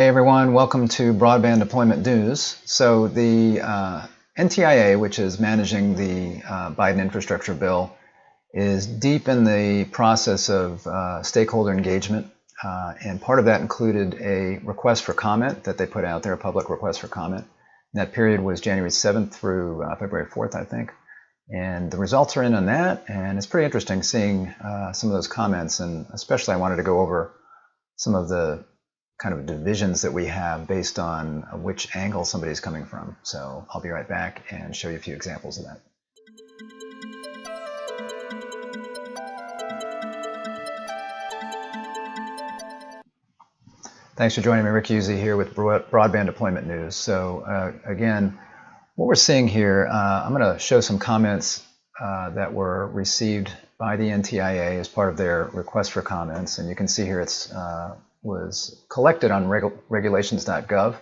Hey everyone, welcome to Broadband Deployment News. So the NTIA, which is managing the Biden infrastructure bill, is deep in the process of stakeholder engagement, and part of that included a request for comment that they put out there, a public request for comment. And that period was January 7th through February 4th, I think. And the results are in on that, and it's pretty interesting seeing some of those comments, and especially I wanted to go over some of the kind of divisions that we have based on which angle somebody's coming from. So I'll be right back and show you a few examples of that. Thanks for joining me. Rick Usey here with Broadband Deployment News. So again, what we're seeing here, I'm going to show some comments that were received by the NTIA as part of their request for comments. And you can see here it's was collected on regulations.gov.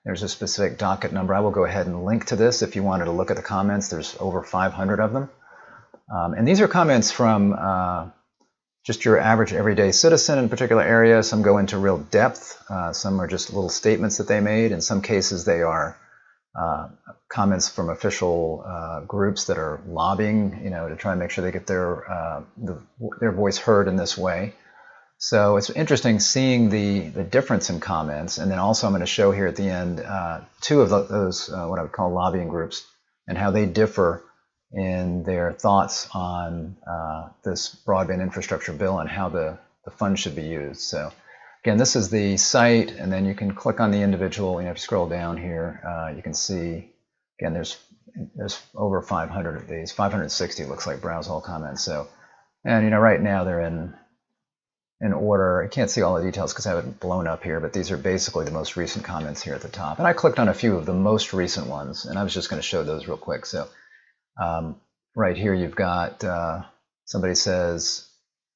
There's a specific docket number. I will go ahead and link to this if you wanted to look at the comments. There's over 500 of them. And these are comments from just your average everyday citizen in a particular area. Some go into real depth. Some are just little statements that they made. In some cases, they are comments from official groups that are lobbying, to try and make sure they get their voice heard in this way. So it's interesting seeing the difference in comments, and then also I'm going to show here at the end two of those what I would call lobbying groups and how they differ in their thoughts on this broadband infrastructure bill and how the funds should be used. So again, this is the site, and then you can click on the individual. If you scroll down here, you can see again there's over 500 of these, 560 looks like browse all comments. So, and right now they're in order. I can't see all the details because I have it blown up here, but these are basically the most recent comments here at the top. And I clicked on a few of the most recent ones, and I was just going to show those real quick. So right here you've got somebody says,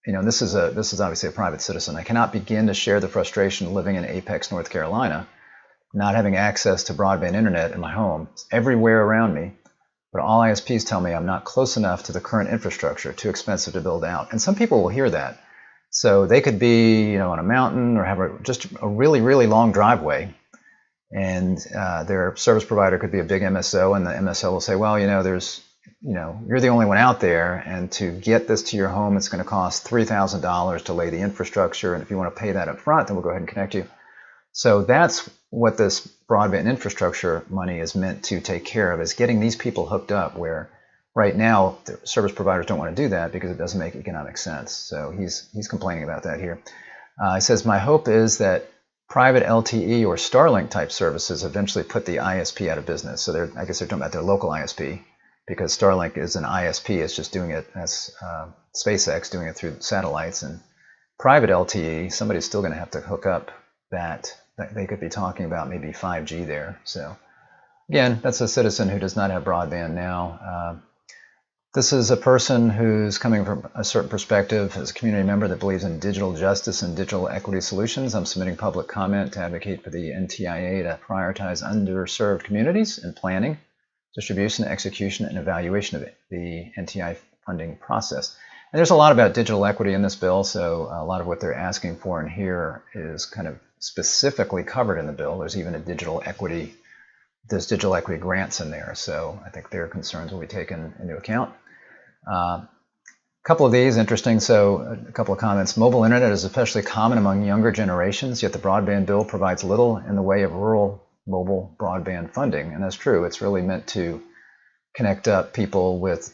this is obviously a private citizen. I cannot begin to share the frustration living in Apex, North Carolina, not having access to broadband internet in my home. It's everywhere around me, but all ISPs tell me I'm not close enough to the current infrastructure, too expensive to build out. And some people will hear that. So they could be, on a mountain or have just a really, really long driveway, and their service provider could be a big MSO, and the MSO will say, well, you're the only one out there, and to get this to your home, it's going to cost $3,000 to lay the infrastructure, and if you want to pay that up front, then we'll go ahead and connect you. So that's what this broadband infrastructure money is meant to take care of, is getting these people hooked up where right now, the service providers don't want to do that because it doesn't make economic sense. So he's complaining about that here. He says, my hope is that private LTE or Starlink type services eventually put the ISP out of business. So I guess they're talking about their local ISP, because Starlink is an ISP. It's just doing it as SpaceX doing it through satellites. And private LTE, somebody's still going to have to hook up that they could be talking about maybe 5G there. So again, that's a citizen who does not have broadband now. This is a person who's coming from a certain perspective as a community member that believes in digital justice and digital equity solutions. I'm submitting public comment to advocate for the NTIA to prioritize underserved communities in planning, distribution, execution, and evaluation of the NTI funding process. And there's a lot about digital equity in this bill, so a lot of what they're asking for in here is kind of specifically covered in the bill. There's even there's digital equity grants in there, so I think their concerns will be taken into account. A couple of these interesting. So a couple of comments. Mobile internet is especially common among younger generations, yet the broadband bill provides little in the way of rural mobile broadband funding. And that's true. It's really meant to connect up people with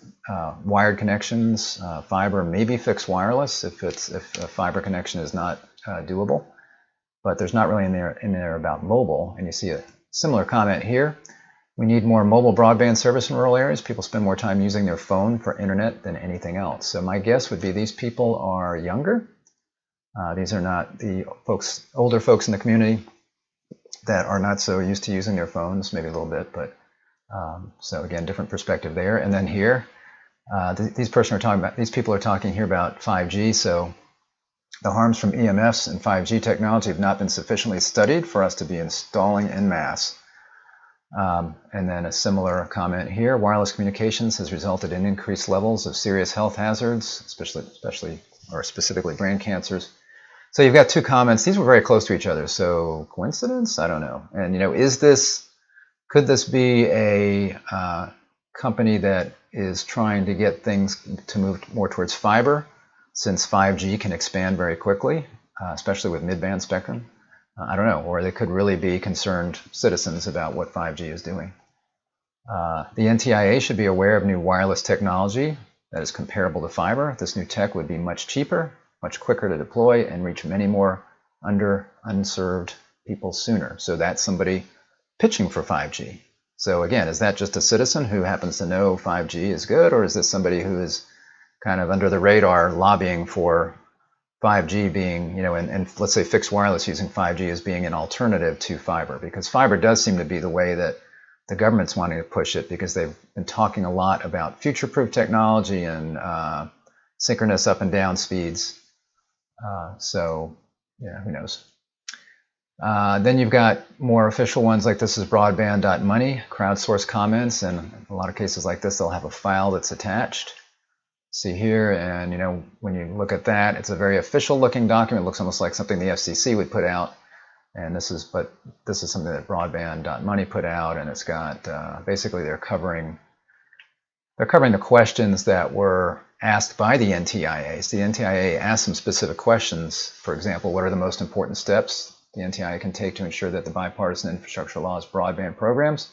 wired connections, fiber, maybe fixed wireless if a fiber connection is not doable. But there's not really in there about mobile. And you see a similar comment here. We need more mobile broadband service in rural areas. People spend more time using their phone for internet than anything else. So my guess would be these people are younger. These are not the older folks in the community that are not so used to using their phones, maybe a little bit, but so again, different perspective there. And then here, these people are talking here about 5G. So the harms from EMFs and 5G technology have not been sufficiently studied for us to be installing en masse. And then a similar comment here. Wireless communications has resulted in increased levels of serious health hazards, especially or specifically brain cancers. So you've got two comments. These were very close to each other. So coincidence? I don't know. And could this be a company that is trying to get things to move more towards fiber, since 5G can expand very quickly, especially with mid-band spectrum? I don't know. Or they could really be concerned citizens about what 5G is doing. The NTIA should be aware of new wireless technology that is comparable to fiber. This new tech would be much cheaper, much quicker to deploy, and reach many more unserved people sooner. So that's somebody pitching for 5G. So again, is that just a citizen who happens to know 5G is good, or is this somebody who is kind of under the radar lobbying for 5G being, and let's say fixed wireless using 5G as being an alternative to fiber? Because fiber does seem to be the way that the government's wanting to push it, because they've been talking a lot about future-proof technology and synchronous up and down speeds. So yeah, who knows? Then you've got more official ones, like this is broadband.money, crowdsourced comments, and in a lot of cases like this, they'll have a file that's attached. See here, and when you look at that, it's a very official looking document. It looks almost like something the FCC would put out. And this is something that broadband.money put out, and it's got basically they're covering the questions that were asked by the NTIA. So the NTIA asked some specific questions. For example, what are the most important steps the NTIA can take to ensure that the bipartisan infrastructure law's broadband programs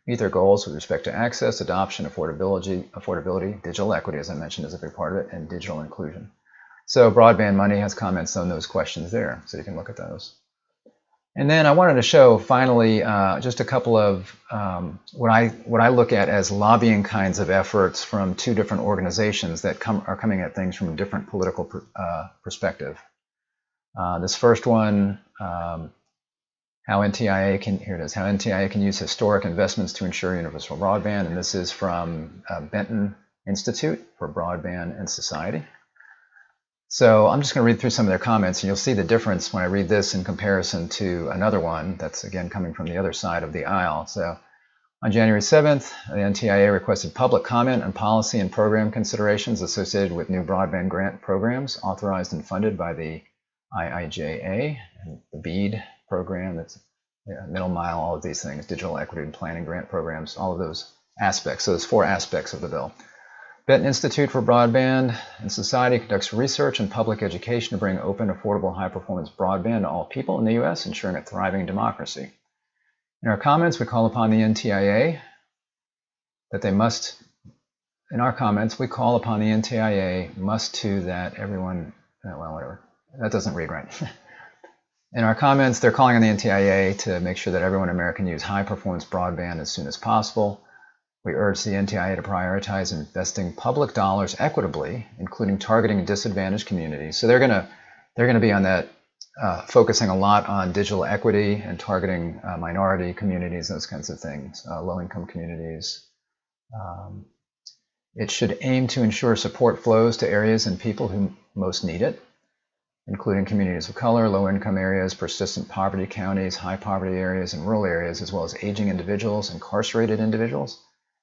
meet their goals with respect to access, adoption, affordability, digital equity, as I mentioned, is a big part of it, and digital inclusion. So Broadband Money has comments on those questions there, so you can look at those. And then I wanted to show finally just a couple of what I look at as lobbying kinds of efforts from two different organizations that are coming at things from a different political perspective. This first one, how NTIA can use historic investments to ensure universal broadband, and this is from Benton Institute for Broadband and Society. So I'm just going to read through some of their comments, and you'll see the difference when I read this in comparison to another one that's, again, coming from the other side of the aisle. So on January 7th, the NTIA requested public comment on policy and program considerations associated with new broadband grant programs authorized and funded by the IIJA and the BEAD program, that's middle mile, all of these things, digital equity and planning grant programs, all of those aspects. So there's 4 aspects of the bill. Benton Institute for Broadband and Society conducts research and public education to bring open, affordable, high-performance broadband to all people in the U.S., ensuring a thriving democracy. In our comments, we call upon the NTIA that they must, in our comments, we call upon the NTIA must to that everyone, well, whatever. That doesn't read right. In our comments, they're calling on the NTIA to make sure that everyone in America can use high-performance broadband as soon as possible. We urge the NTIA to prioritize investing public dollars equitably, including targeting disadvantaged communities. So they're going to be on that, focusing a lot on digital equity and targeting minority communities, those kinds of things, low-income communities. It should aim to ensure support flows to areas and people who most need it, including communities of color, low-income areas, persistent poverty counties, high-poverty areas, and rural areas, as well as aging individuals, incarcerated individuals,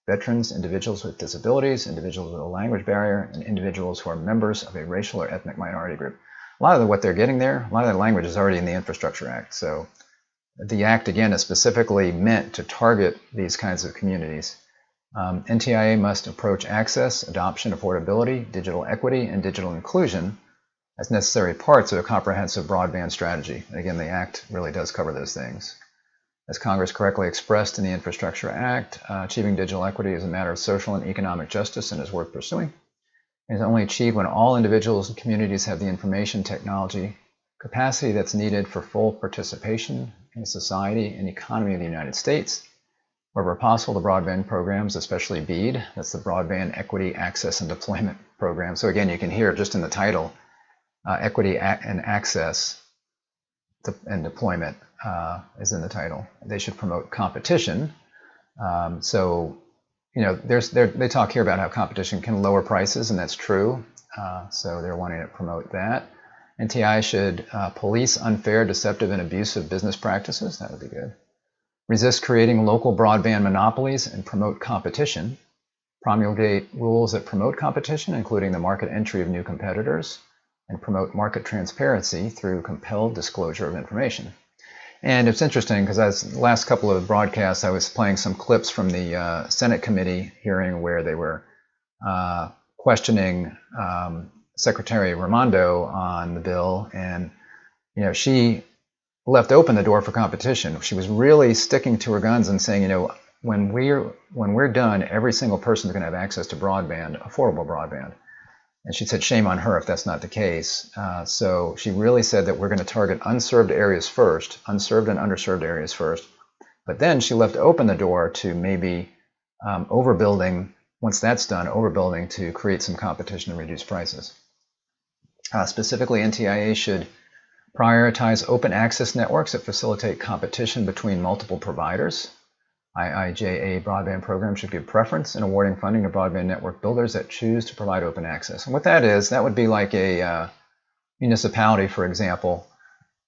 veterans, individuals with disabilities, individuals with a language barrier, and individuals who are members of a racial or ethnic minority group. A lot of what they're getting there, a lot of that language is already in the Infrastructure Act. So the Act, again, is specifically meant to target these kinds of communities. NTIA must approach access, adoption, affordability, digital equity, and digital inclusion as necessary parts of a comprehensive broadband strategy. And again, the Act really does cover those things. As Congress correctly expressed in the Infrastructure Act, achieving digital equity is a matter of social and economic justice and is worth pursuing. It is only achieved when all individuals and communities have the information technology capacity that's needed for full participation in the society and economy of the United States. Wherever possible, the broadband programs, especially BEAD, that's the Broadband Equity, Access, and Deployment Program. So again, you can hear just in the title, equity and access and deployment is in the title. They should promote competition. So, they talk here about how competition can lower prices, and that's true. So they're wanting to promote that. NTI should police unfair, deceptive, and abusive business practices. That would be good. Resist creating local broadband monopolies and promote competition. Promulgate rules that promote competition, including the market entry of new competitors. and promote market transparency through compelled disclosure of information. And it's interesting because the last couple of broadcasts I was playing some clips from the Senate committee hearing where they were questioning Secretary Raimondo on the bill, and she left open the door for competition. She was really sticking to her guns and saying, when we're done, every single person is going to have access to broadband, affordable broadband. And she said, shame on her if that's not the case. So she really said that we're going to target unserved areas first, unserved and underserved areas first. But then she left open the door to maybe overbuilding, once that's done, overbuilding to create some competition and reduce prices. Specifically, NTIA should prioritize open access networks that facilitate competition between multiple providers. IIJA broadband program should give preference in awarding funding to broadband network builders that choose to provide open access. And what that is, that would be like a municipality, for example,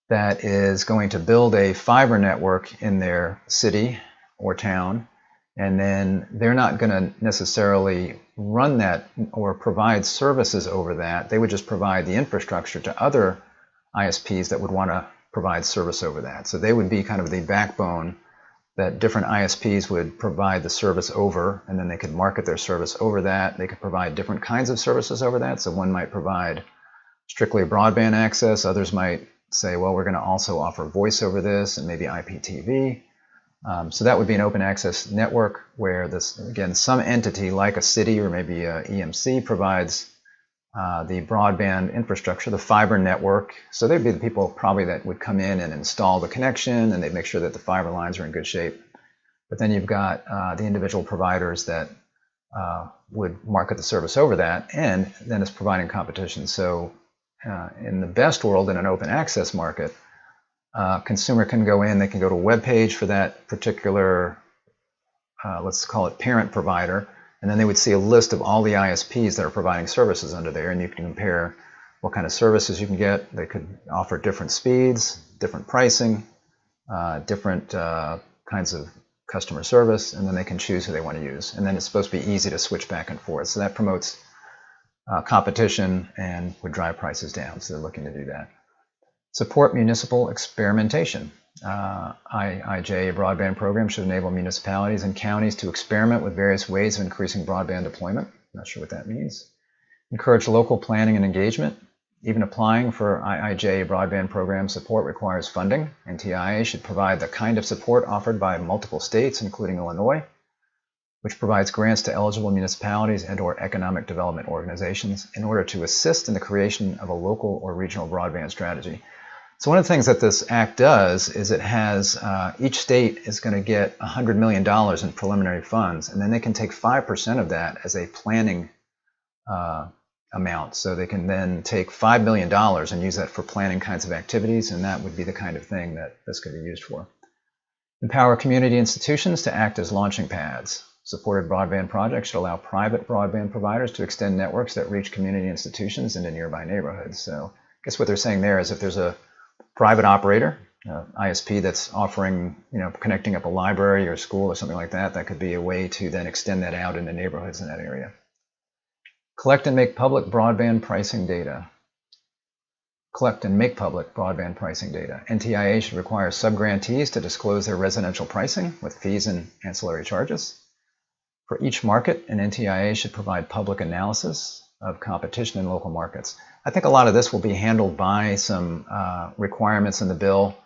that is going to build a fiber network in their city or town, and then they're not going to necessarily run that or provide services over that. They would just provide the infrastructure to other ISPs that would want to provide service over that. So they would be kind of the backbone that different ISPs would provide the service over, and then they could market their service over that. They could provide different kinds of services over that. So one might provide strictly broadband access. Others might say, well, we're going to also offer voice over this and maybe IPTV. So that would be an open access network where this, again, some entity like a city or maybe a EMC provides the broadband infrastructure, the fiber network. So they'd be the people probably that would come in and install the connection, and they'd make sure that the fiber lines are in good shape. But then you've got the individual providers that would market the service over that, and then it's providing competition. So in the best world, in an open access market, consumer can go in, they can go to a web page for that particular, let's call it parent provider, and then they would see a list of all the ISPs that are providing services under there, and you can compare what kind of services you can get. They could offer different speeds, different pricing, different kinds of customer service, and then they can choose who they want to use. And then it's supposed to be easy to switch back and forth. So that promotes competition and would drive prices down. So they're looking to do that. Support municipal experimentation. IIJA broadband program should enable municipalities and counties to experiment with various ways of increasing broadband deployment. Not sure what that means. Encourage local planning and engagement. Even applying for IIJA broadband program support requires funding. NTIA should provide the kind of support offered by multiple states, including Illinois, which provides grants to eligible municipalities and/or economic development organizations in order to assist in the creation of a local or regional broadband strategy. So one of the things that this act does is it has each state is going to get $100 million in preliminary funds, and then they can take 5% of that as a planning amount. So they can then take $5 million and use that for planning kinds of activities, and that would be the kind of thing that this could be used for. Empower community institutions to act as launching pads. Supported broadband projects should allow private broadband providers to extend networks that reach community institutions into nearby neighborhoods. So I guess what they're saying there is if there's a private operator, ISP that's offering, connecting up a library or school or something like that, that could be a way to then extend that out into neighborhoods in that area. Collect and make public broadband pricing data. Collect and make public broadband pricing data. NTIA should require subgrantees to disclose their residential pricing with fees and ancillary charges. For each market, an NTIA should provide public analysis of competition in local markets. I think a lot of this will be handled by some requirements in the bill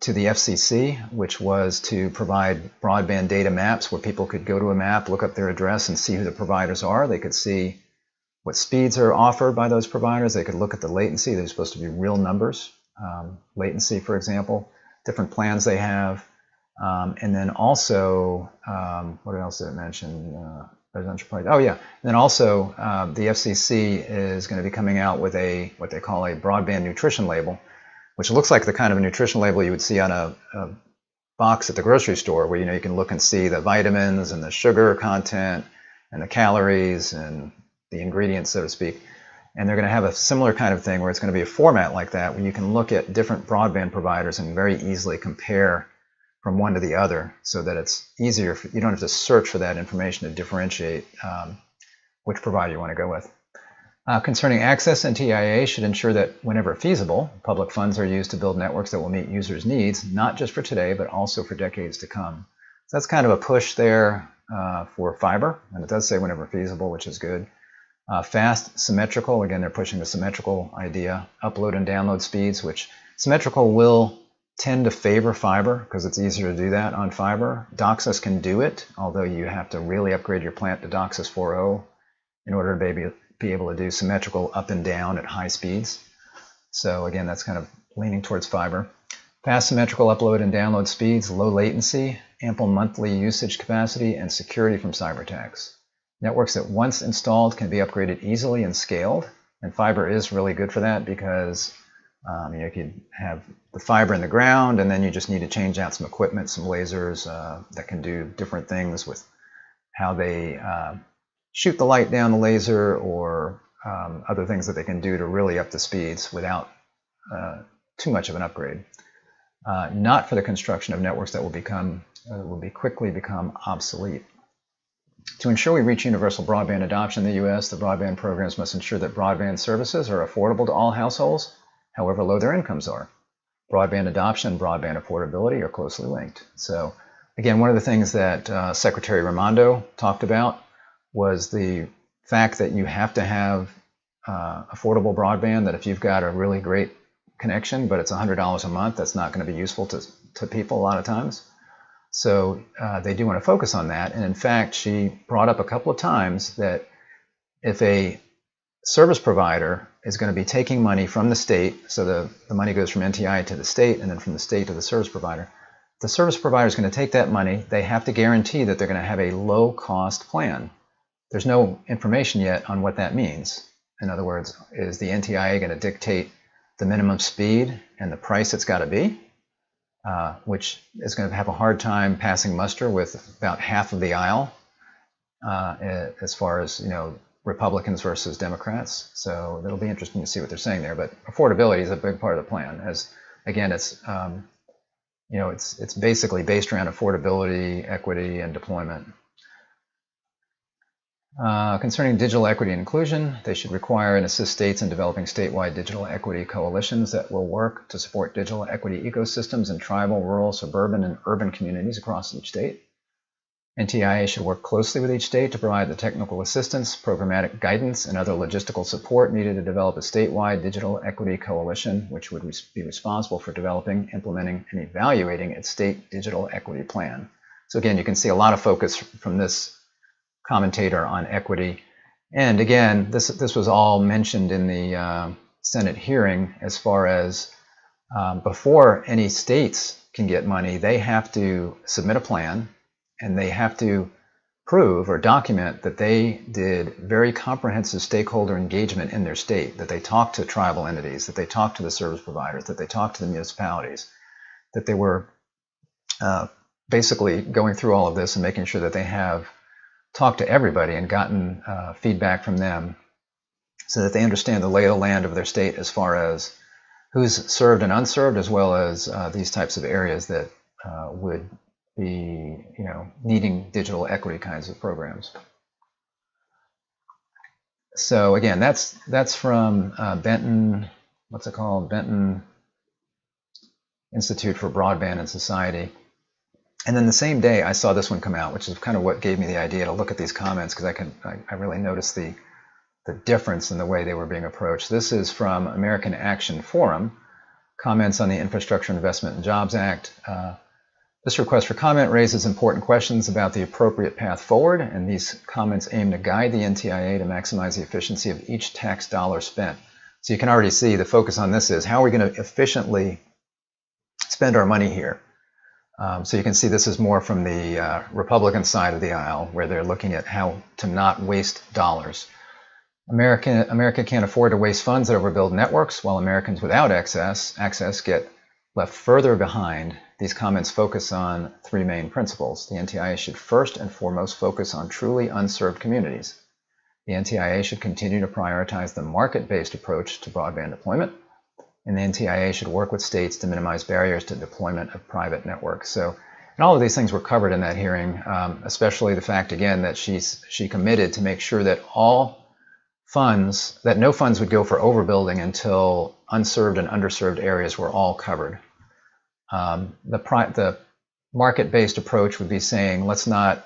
to the FCC, which was to provide broadband data maps where people could go to a map, look up their address, and see who the providers are. They could see what speeds are offered by those providers. They could look at the latency. They're supposed to be real numbers. Latency, for example, different plans they have. And then also, what else did it mention? Residential price. Oh yeah, and then also the FCC is going to be coming out with what they call a broadband nutrition label, which looks like the kind of a nutrition label you would see on a box at the grocery store, where you can look and see the vitamins and the sugar content and the calories and the ingredients, so to speak. And they're going to have a similar kind of thing where it's going to be a format like that, where you can look at different broadband providers and very easily compare from one to the other, so that it's easier. You don't have to search for that information to differentiate which provider you want to go with. Concerning access, NTIA should ensure that whenever feasible, public funds are used to build networks that will meet users' needs, not just for today, but also for decades to come. So that's kind of a push there for fiber, and it does say whenever feasible, which is good. Fast, symmetrical, again, they're pushing the symmetrical idea. Upload and download speeds, which symmetrical will tend to favor fiber because it's easier to do that on fiber. DOCSIS can do it, although you have to really upgrade your plant to DOCSIS 4.0 in order to be able to do symmetrical up and down at high speeds. So again, that's kind of leaning towards fiber. Fast symmetrical upload and download speeds, low latency, ample monthly usage capacity, and security from cyber attacks. Networks that once installed can be upgraded easily and scaled, and fiber is really good for that because you could have the fiber in the ground, and then you just need to change out some equipment, some lasers that can do different things with how they shoot the light down the laser, or other things that they can do to really up the speeds without too much of an upgrade. Not for the construction of networks that will quickly become obsolete. To ensure we reach universal broadband adoption in the U.S., the broadband programs must ensure that broadband services are affordable to all households, however low their incomes are. Broadband adoption and broadband affordability are closely linked. So again, one of the things that Secretary Raimondo talked about was the fact that you have to have affordable broadband, that if you've got a really great connection, but it's $100 a month, that's not going to be useful to people a lot of times. So they do want to focus on that. And in fact, she brought up a couple of times that if a service provider is going to be taking money from the state, so the money goes from NTIA to the state and then from the state to the service provider, the service provider is going to take that money. They have to guarantee that they're going to have a low-cost plan. There's no information yet on what that means. In other words, is the NTIA going to dictate the minimum speed and the price it's got to be? Which is going to have a hard time passing muster with about half of the aisle as far as Republicans versus Democrats. So it'll be interesting to see what they're saying there. But affordability is a big part of the plan. As again, it's it's basically based around affordability, equity, and deployment. Concerning digital equity and inclusion, they should require and assist states in developing statewide digital equity coalitions that will work to support digital equity ecosystems in tribal, rural, suburban, and urban communities across each state. NTIA should work closely with each state to provide the technical assistance, programmatic guidance, and other logistical support needed to develop a statewide digital equity coalition, which would be responsible for developing, implementing, and evaluating its state digital equity plan. So again, you can see a lot of focus from this commentator on equity. And again, this was all mentioned in the Senate hearing as far as before any states can get money, they have to submit a plan and they have to prove or document that they did very comprehensive stakeholder engagement in their state, that they talked to tribal entities, that they talked to the service providers, that they talked to the municipalities, that they were basically going through all of this and making sure that they have talked to everybody and gotten feedback from them so that they understand the lay of the land of their state as far as who's served and unserved, as well as these types of areas that would be needing digital equity kinds of programs. So again, that's from Benton, what's it called? Benton Institute for Broadband and Society. And then the same day I saw this one come out, which is kind of what gave me the idea to look at these comments, because I really noticed the difference in the way they were being approached. This is from American Action Forum, comments on the Infrastructure Investment and Jobs Act. This request for comment raises important questions about the appropriate path forward, and these comments aim to guide the NTIA to maximize the efficiency of each tax dollar spent. So you can already see the focus on this is how are we going to efficiently spend our money here. So you can see this is more from the Republican side of the aisle, where they're looking at how to not waste dollars. America can't afford to waste funds that overbuild networks, while Americans without access get left further behind. These comments focus on three main principles. The NTIA should first and foremost focus on truly unserved communities. The NTIA should continue to prioritize the market-based approach to broadband deployment. And the NTIA should work with states to minimize barriers to deployment of private networks. So, and all of these things were covered in that hearing, especially the fact, again, that she committed to make sure that all funds, that no funds would go for overbuilding until unserved and underserved areas were all covered. The market-based approach would be saying, let's not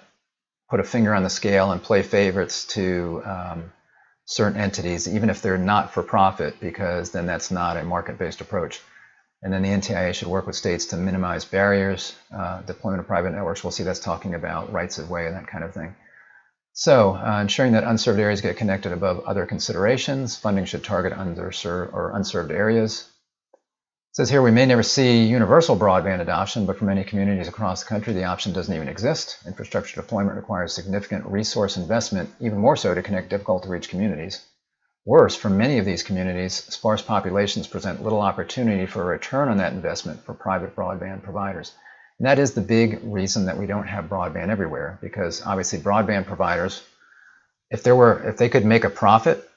put a finger on the scale and play favorites to certain entities, even if they're not for profit, because then that's not a market-based approach. And then the NTIA should work with states to minimize barriers, deployment of private networks. We'll see that's talking about rights of way and that kind of thing. So ensuring that unserved areas get connected above other considerations. Funding should target underserved or unserved areas. It says here we may never see universal broadband adoption, but for many communities across the country, the option doesn't even exist. Infrastructure deployment requires significant resource investment, even more so to connect difficult-to-reach communities. Worse, for many of these communities, sparse populations present little opportunity for a return on that investment for private broadband providers. And that is the big reason that we don't have broadband everywhere, because obviously broadband providers, if they could make a profit,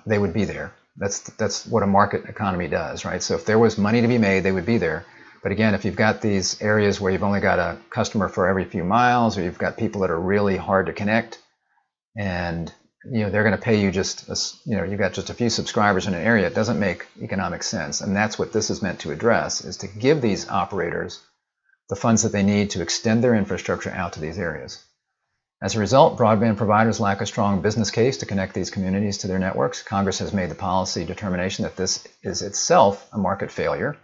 they would be there. That's what a market economy does, right? So if there was money to be made, they would be there. But again, if you've got these areas where you've only got a customer for every few miles, or you've got people that are really hard to connect, and they're going to pay you you've got just a few subscribers in an area, it doesn't make economic sense. And that's what this is meant to address, is to give these operators the funds that they need to extend their infrastructure out to these areas. As a result, broadband providers lack a strong business case to connect these communities to their networks. Congress has made the policy determination that this is itself a market failure,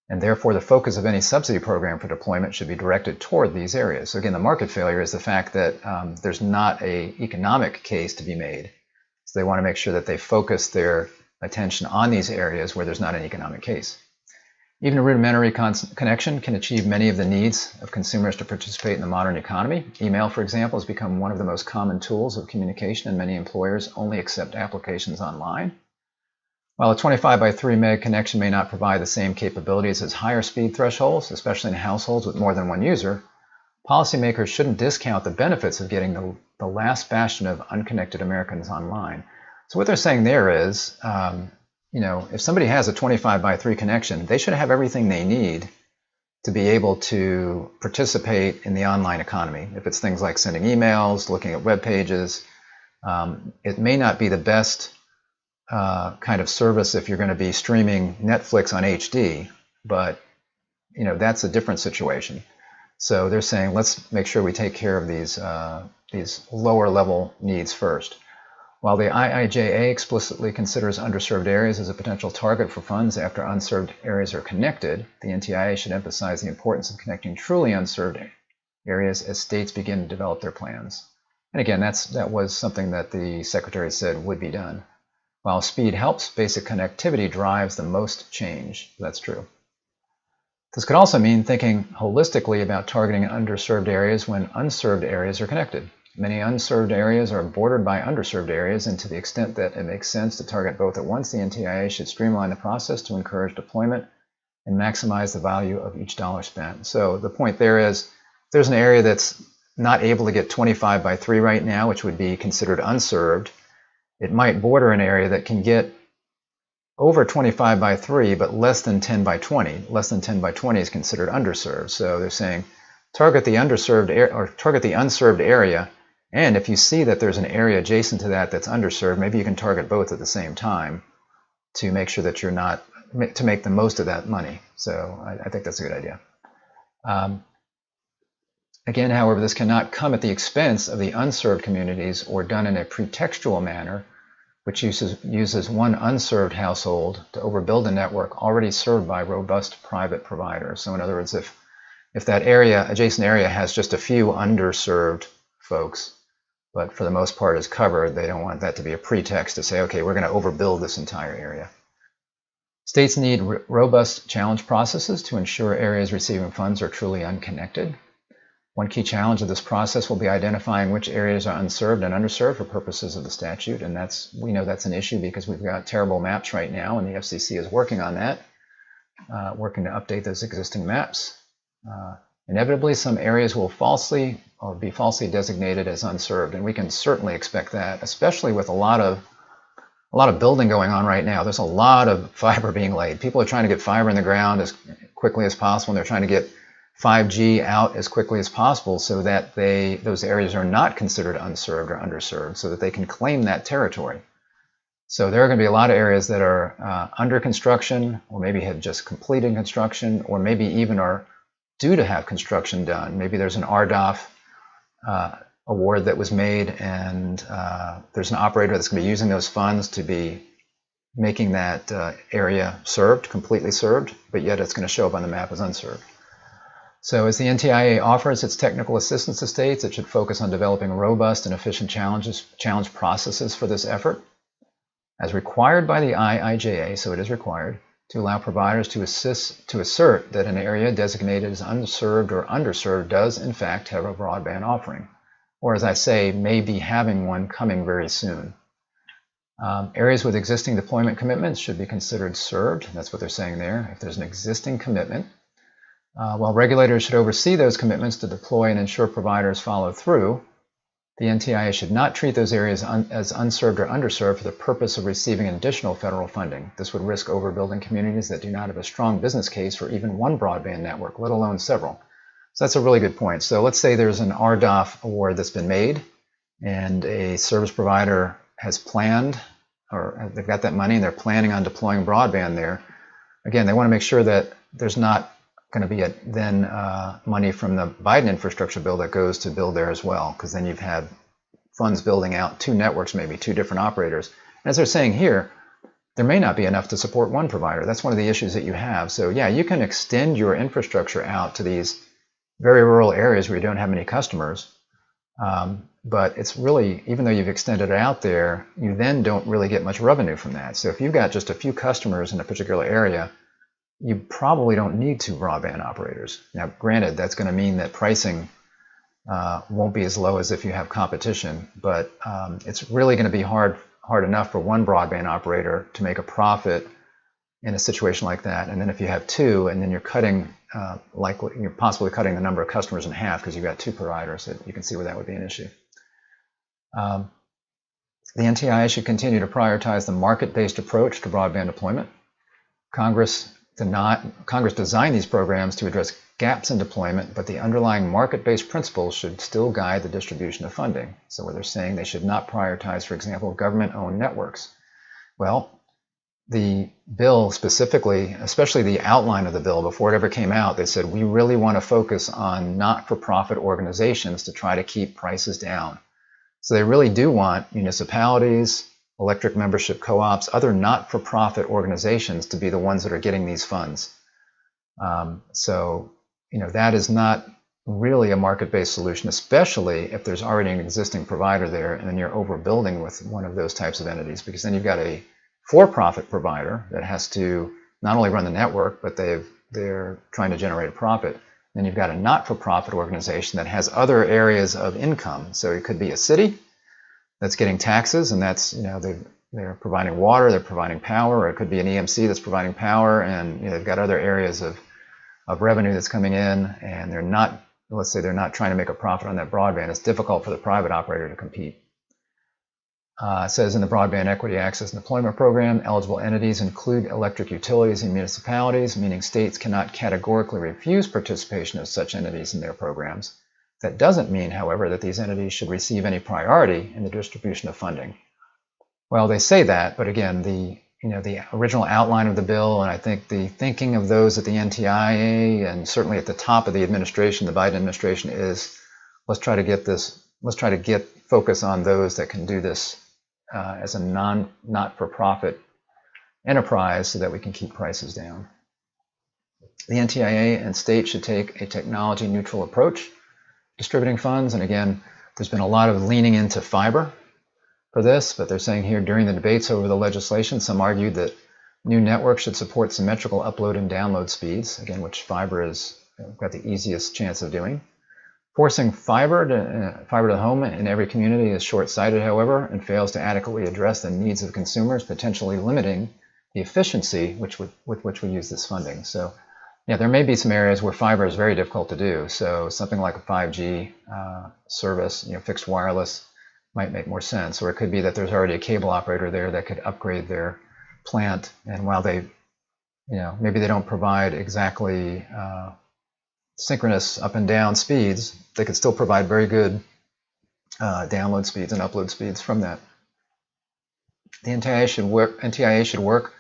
and therefore the focus of any subsidy program for deployment should be directed toward these areas. So again, the market failure is the fact that there's not an economic case to be made. So they want to make sure that they focus their attention on these areas where there's not an economic case. Even a rudimentary connection can achieve many of the needs of consumers to participate in the modern economy. Email, for example, has become one of the most common tools of communication, and many employers only accept applications online. While a 25 by 3 meg connection may not provide the same capabilities as higher speed thresholds, especially in households with more than one user, policymakers shouldn't discount the benefits of getting the last bastion of unconnected Americans online. So what they're saying there is, if somebody has a 25 by 3 connection, they should have everything they need to be able to participate in the online economy. If it's things like sending emails, looking at web pages, it may not be the best kind of service if you're going to be streaming Netflix on HD, but that's a different situation. So they're saying, let's make sure we take care of these lower level needs first. While the IIJA explicitly considers underserved areas as a potential target for funds after unserved areas are connected, the NTIA should emphasize the importance of connecting truly unserved areas as states begin to develop their plans. And again, that was something that the Secretary said would be done. While speed helps, basic connectivity drives the most change. That's true. This could also mean thinking holistically about targeting underserved areas when unserved areas are connected. Many unserved areas are bordered by underserved areas, and to the extent that it makes sense to target both at once, the NTIA should streamline the process to encourage deployment and maximize the value of each dollar spent. So the point there is, if there's an area that's not able to get 25 by 3 right now, which would be considered unserved, it might border an area that can get over 25 by 3, but less than 10 by 20. Less than 10 by 20 is considered underserved. So they're saying target the underserved or target the unserved area. And if you see that there's an area adjacent to that that's underserved, maybe you can target both at the same time to make sure that to make the most of that money. So I think that's a good idea. Again, however, this cannot come at the expense of the unserved communities or done in a pretextual manner, which uses one unserved household to overbuild a network already served by robust private providers. So in other words, if that adjacent area has just a few underserved folks, but for the most part is covered, they don't want that to be a pretext to say, okay, we're going to overbuild this entire area. States need robust challenge processes to ensure areas receiving funds are truly unconnected. One key challenge of this process will be identifying which areas are unserved and underserved for purposes of the statute, and we know that's an issue because we've got terrible maps right now, and the FCC is working on that, working to update those existing maps. Inevitably, some areas will be falsely designated as unserved, and we can certainly expect that, especially with a lot of building going on right now. There's a lot of fiber being laid. People are trying to get fiber in the ground as quickly as possible, and they're trying to get 5G out as quickly as possible so that those areas are not considered unserved or underserved, so that they can claim that territory. So there are going to be a lot of areas that are under construction, or maybe have just completed construction, or maybe even are due to have construction done. Maybe there's an RDOF award that was made, and there's an operator that's going to be using those funds to be making that area served, completely served, but yet it's going to show up on the map as unserved. So as the NTIA offers its technical assistance to states, it should focus on developing robust and efficient challenge processes for this effort, as required by the IIJA, so it is required, to allow providers to assert that an area designated as unserved or underserved does in fact have a broadband offering, or as I say, may be having one coming very soon. Areas with existing deployment commitments should be considered served. That's what they're saying there. If there's an existing commitment, while regulators should oversee those commitments to deploy and ensure providers follow through, the NTIA should not treat those areas as unserved or underserved for the purpose of receiving additional federal funding. This would risk overbuilding communities that do not have a strong business case for even one broadband network, let alone several. So that's a really good point. So let's say there's an RDOF award that's been made, and a service provider has planned, or they've got that money and they're planning on deploying broadband there. Again, they want to make sure that there's not going to be money from the Biden infrastructure bill that goes to build there as well, because then you've had funds building out two networks, maybe two different operators. And as they're saying here, there may not be enough to support one provider. That's one of the issues that you have. So yeah, you can extend your infrastructure out to these very rural areas where you don't have many customers, but it's really, even though you've extended it out there, you then don't really get much revenue from that. So if you've got just a few customers in a particular area, you probably don't need two broadband operators. Now, granted, that's going to mean that pricing won't be as low as if you have competition, but it's really going to be hard enough for one broadband operator to make a profit in a situation like that. And then if you have two, and then you're cutting, you're possibly cutting the number of customers in half because you've got two providers, so you can see where that would be an issue. The NTIA should continue to prioritize the market-based approach to broadband deployment. Congress designed these programs to address gaps in deployment, but the underlying market-based principles should still guide the distribution of funding. So where they're saying they should not prioritize, for example, government-owned networks. Well, the bill specifically, especially the outline of the bill before it ever came out, they said we really want to focus on not-for-profit organizations to try to keep prices down. So they really do want municipalities, electric membership co-ops, other not-for-profit organizations to be the ones that are getting these funds. So, that is not really a market-based solution, especially if there's already an existing provider there and then you're overbuilding with one of those types of entities, because then you've got a for-profit provider that has to not only run the network, but they're trying to generate a profit. Then you've got a not-for-profit organization that has other areas of income. So it could be a city that's getting taxes, and that's, they're providing water, they're providing power, or it could be an EMC that's providing power, and they've got other areas of revenue that's coming in, and they're not, let's say they're not trying to make a profit on that broadband. It's difficult for the private operator to compete. It says in the Broadband Equity Access and Deployment Program, eligible entities include electric utilities and municipalities, meaning states cannot categorically refuse participation of such entities in their programs. That doesn't mean, however, that these entities should receive any priority in the distribution of funding. Well, they say that, but again, the original outline of the bill, and I think the thinking of those at the NTIA and certainly at the top of the administration, the Biden administration, is let's try to get focus on those that can do this as a not-for-profit enterprise so that we can keep prices down. The NTIA and states should take a technology-neutral approach distributing funds, and again, there's been a lot of leaning into fiber for this, but they're saying here during the debates over the legislation, some argued that new networks should support symmetrical upload and download speeds, again, which fiber is got the easiest chance of doing. Forcing fiber to the home in every community is short-sighted, however, and fails to adequately address the needs of consumers, potentially limiting the efficiency with which we use this funding. So, yeah, there may be some areas where fiber is very difficult to do. So something like a 5G service, fixed wireless, might make more sense. Or it could be that there's already a cable operator there that could upgrade their plant, and while they, maybe they don't provide exactly synchronous up and down speeds, they could still provide very good download speeds and upload speeds from that. The NTIA should work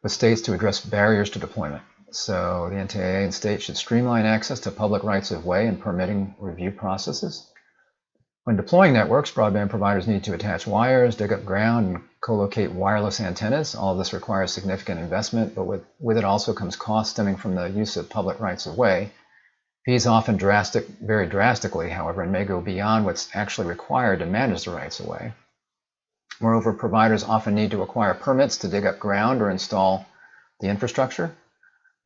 with states to address barriers to deployment. So the NTIA and states should streamline access to public rights-of-way and permitting review processes. When deploying networks, broadband providers need to attach wires, dig up ground, and co-locate wireless antennas. All of this requires significant investment, but with it also comes costs stemming from the use of public rights-of-way. Fees often vary drastically, however, and may go beyond what's actually required to manage the rights-of-way. Moreover, providers often need to acquire permits to dig up ground or install the infrastructure.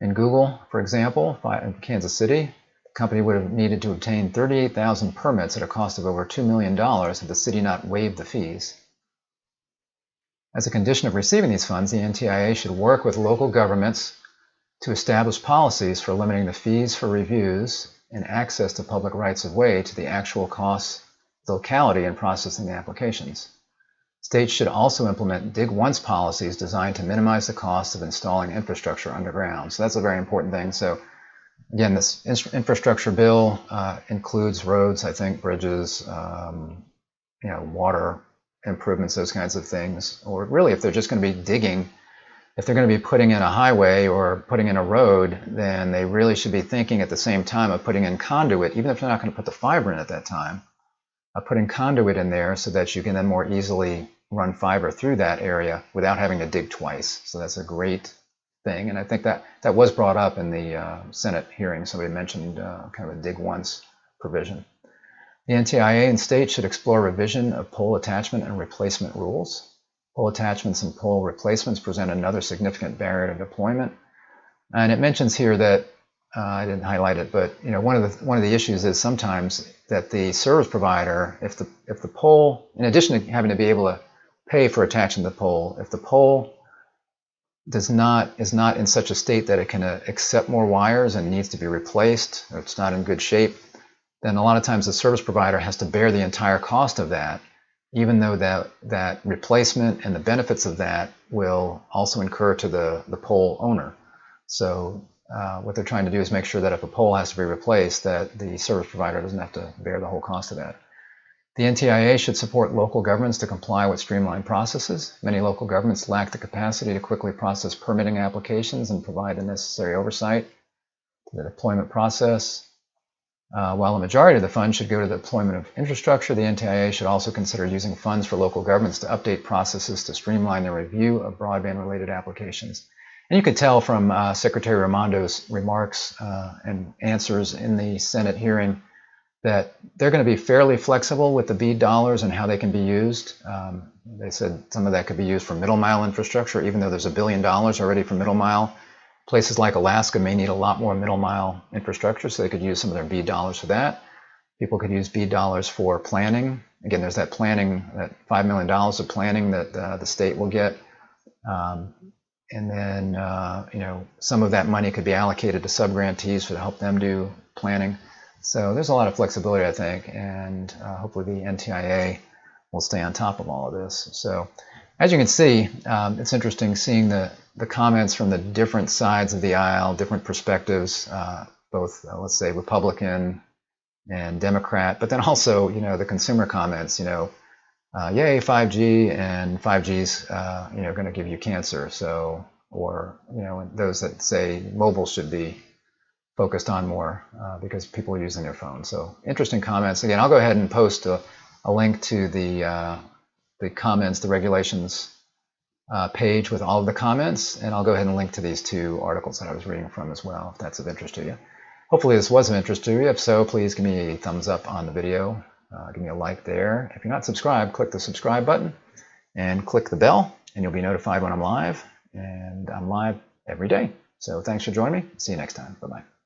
In Google, for example, in Kansas City, the company would have needed to obtain 38,000 permits at a cost of over $2 million had the city not waived the fees. As a condition of receiving these funds, the NTIA should work with local governments to establish policies for limiting the fees for reviews and access to public rights-of-way to the actual costs of the locality in processing the applications. States should also implement dig once policies designed to minimize the cost of installing infrastructure underground. So that's a very important thing. So again, this infrastructure bill includes roads, I think, bridges, water improvements, those kinds of things. Or really, if they're just going to be digging, if they're going to be putting in a highway or putting in a road, then they really should be thinking at the same time of putting in conduit, even if they're not going to put the fiber in at that time. Putting conduit in there so that you can then more easily run fiber through that area without having to dig twice. So that's a great thing, and I think that was brought up in the Senate hearing. Somebody mentioned kind of a dig once provision. The NTIA and states should explore revision of pole attachment and replacement rules. Pole attachments and pole replacements present another significant barrier to deployment, and it mentions here that I didn't highlight it, but one of the issues is sometimes that the service provider, if the pole, in addition to having to be able to pay for attaching the pole, if the pole is not in such a state that it can accept more wires and needs to be replaced, or it's not in good shape, then a lot of times the service provider has to bear the entire cost of that, even though that replacement and the benefits of that will also incur to the pole owner. So what they're trying to do is make sure that if a pole has to be replaced, that the service provider doesn't have to bear the whole cost of that. The NTIA should support local governments to comply with streamlined processes. Many local governments lack the capacity to quickly process permitting applications and provide the necessary oversight to the deployment process. While a majority of the funds should go to the deployment of infrastructure, the NTIA should also consider using funds for local governments to update processes to streamline the review of broadband-related applications. And you could tell from Secretary Raimondo's remarks and answers in the Senate hearing that they're going to be fairly flexible with the BEAD dollars and how they can be used. They said some of that could be used for middle mile infrastructure, even though there's $1 billion already for middle mile. Places like Alaska may need a lot more middle mile infrastructure, so they could use some of their BEAD dollars for that. People could use BEAD dollars for planning. Again, there's that planning, that $5 million of planning that the state will get. And then, some of that money could be allocated to sub-grantees to help them do planning. So there's a lot of flexibility, I think, and hopefully the NTIA will stay on top of all of this. So as you can see, it's interesting seeing the comments from the different sides of the aisle, different perspectives, both, let's say, Republican and Democrat, but then also, the consumer comments, yay 5G, and 5G's going to give you cancer. So, or those that say mobile should be focused on more because people are using their phones. So interesting comments. Again, I'll go ahead and post a link to the comments, the regulations page with all of the comments, and I'll go ahead and link to these two articles that I was reading from as well, if that's of interest to you. Hopefully this was of interest to you. If so, please give me a thumbs up on the video. Give me a like there. If you're not subscribed, click the subscribe button and click the bell, and you'll be notified when I'm live. And I'm live every day. So thanks for joining me. See you next time. Bye-bye.